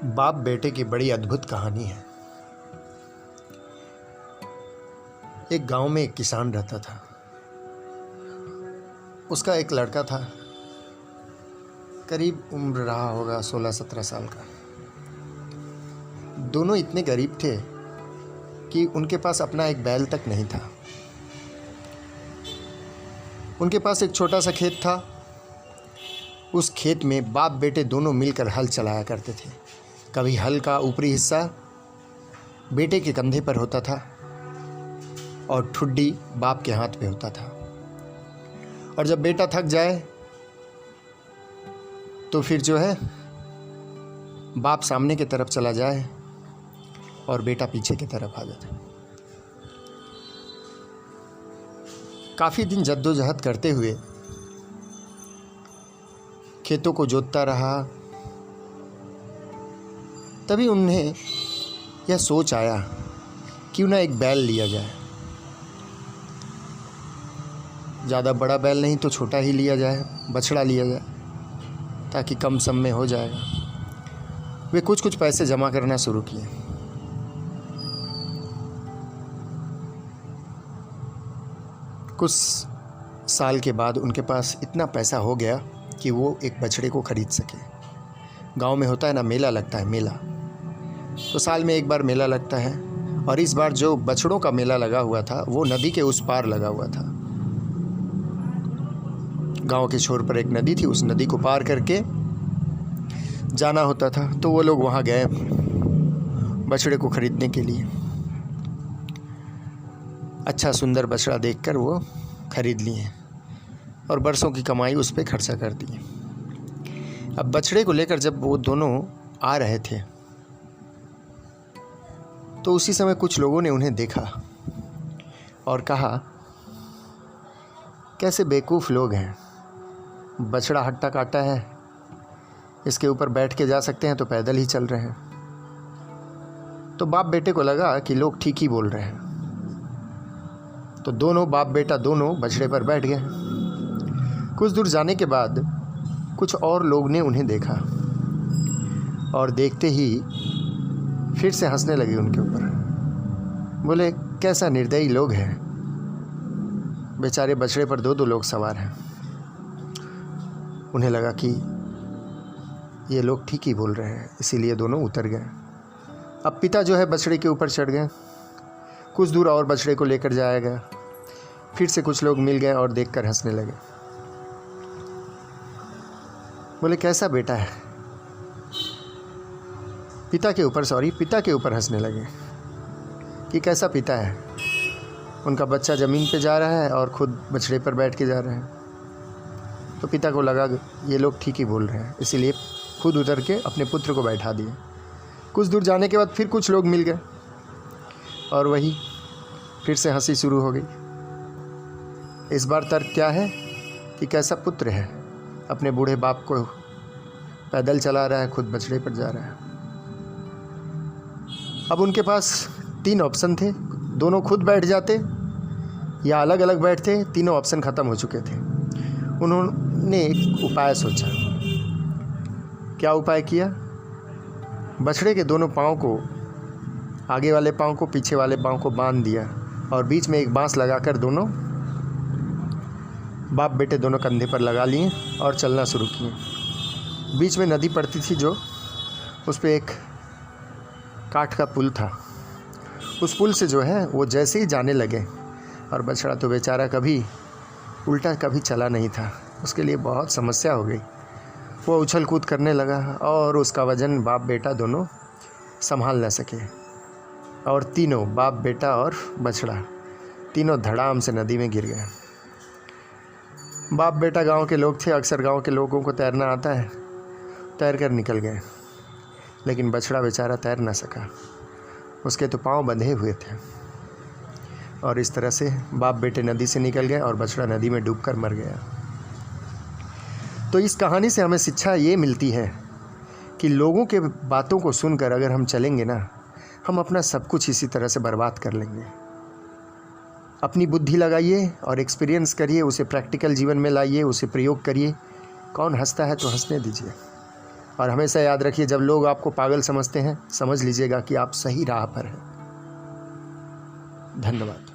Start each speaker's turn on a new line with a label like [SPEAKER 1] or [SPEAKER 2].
[SPEAKER 1] बाप बेटे की बड़ी अद्भुत कहानी है। एक गांव में एक किसान रहता था। उसका एक लड़का था, करीब उम्र रहा होगा 16-17 साल का। दोनों इतने गरीब थे कि उनके पास अपना एक बैल तक नहीं था। उनके पास एक छोटा सा खेत था। उस खेत में बाप बेटे दोनों मिलकर हल चलाया करते थे। कभी हल का ऊपरी हिस्सा बेटे के कंधे पर होता था और ठुड्डी बाप के हाथ पे होता था। और जब बेटा थक जाए तो फिर बाप सामने की तरफ चला जाए और बेटा पीछे की तरफ आ जाता। काफ़ी दिन जद्दोजहद करते हुए खेतों को जोतता रहा। तभी उन्हें यह सोच आया क्यों ना एक बैल लिया जाए। ज़्यादा बड़ा बैल नहीं तो छोटा ही लिया जाए, बछड़ा लिया जाए, ताकि कम सम में हो जाएगा। वे कुछ पैसे जमा करना शुरू किए। कुछ साल के बाद उनके पास इतना पैसा हो गया कि वो एक बछड़े को खरीद सके। गांव में होता है ना, मेला लगता है। मेला तो साल में एक बार मेला लगता है, और इस बार जो बछड़ों का मेला लगा हुआ था वो नदी के उस पार लगा हुआ था। गांव के छोर पर एक नदी थी, उस नदी को पार करके जाना होता था। तो वो लोग वहाँ गए बछड़े को खरीदने के लिए। अच्छा सुंदर बछड़ा देखकर वो खरीद लिए और बरसों की कमाई उस पर खर्चा कर दी। अब बछड़े को लेकर जब वो दोनों आ रहे थे तो उसी समय कुछ लोगों ने उन्हें देखा और कहा, कैसे बेवकूफ़ लोग हैं, बछड़ा हट्टा काटा है, इसके ऊपर बैठ के जा सकते हैं तो पैदल ही चल रहे हैं। तो बाप बेटे को लगा कि लोग ठीक ही बोल रहे हैं। तो दोनों बाप बेटा दोनों बछड़े पर बैठ गए। कुछ दूर जाने के बाद कुछ और लोग ने उन्हें देखा और देखते ही फिर से हंसने लगे उनके ऊपर। बोले, कैसा निर्दयी लोग हैं, बेचारे बछड़े पर दो लोग सवार हैं। उन्हें लगा कि ये लोग ठीक ही बोल रहे हैं, इसीलिए दोनों उतर गए। अब पिता बछड़े के ऊपर चढ़ गए। कुछ दूर और बछड़े को लेकर जाया गया। फिर से कुछ लोग मिल गए और देखकर हंसने लगे। बोले, कैसा बेटा है, पिता के ऊपर हंसने लगे कि कैसा पिता है, उनका बच्चा ज़मीन पे जा रहा है और खुद बछड़े पर बैठ के जा रहे हैं। तो पिता को लगा ये लोग ठीक ही बोल रहे हैं, इसीलिए खुद उतर के अपने पुत्र को बैठा दिए। कुछ दूर जाने के बाद फिर कुछ लोग मिल गए और वही फिर से हंसी शुरू हो गई। इस बार तर्क क्या है कि कैसा पुत्र है, अपने बूढ़े बाप को पैदल चला रहा है, खुद बछड़े पर जा रहा है। अब उनके पास 3 ऑप्शन थे, दोनों खुद बैठ जाते या अलग अलग बैठते। तीनों ऑप्शन ख़त्म हो चुके थे। उन्होंने एक उपाय सोचा। क्या उपाय किया? बछड़े के दोनों पाँव को, आगे वाले पाँव को पीछे वाले पाँव को बांध दिया और बीच में एक बांस लगाकर दोनों बाप बेटे दोनों कंधे पर लगा लिए और चलना शुरू किए। बीच में नदी पड़ती थी, जो उस पर एक काठ का पुल था। उस पुल से वो जैसे ही जाने लगे, और बछड़ा तो बेचारा कभी उल्टा कभी चला नहीं था, उसके लिए बहुत समस्या हो गई। वो उछल कूद करने लगा और उसका वज़न बाप बेटा दोनों संभाल न सके, और तीनों बाप बेटा और बछड़ा तीनों धड़ाम से नदी में गिर गए। बाप बेटा गांव के लोग थे, अक्सर गांव के लोगों को तैरना आता है, तैर कर निकल गए। लेकिन बछड़ा बेचारा तैर ना सका, उसके तो पाँव बंधे हुए थे। और इस तरह से बाप बेटे नदी से निकल गए और बछड़ा नदी में डूबकर मर गया। तो इस कहानी से हमें शिक्षा ये मिलती है कि लोगों के बातों को सुनकर अगर हम चलेंगे ना, हम अपना सब कुछ इसी तरह से बर्बाद कर लेंगे। अपनी बुद्धि लगाइए और एक्सपीरियंस करिए, उसे प्रैक्टिकल जीवन में लाइए, उसे प्रयोग करिए। कौन हंसता है तो हंसने दीजिए। और हमेशा याद रखिए, जब लोग आपको पागल समझते हैं, समझ लीजिएगा कि आप सही राह पर हैं। धन्यवाद।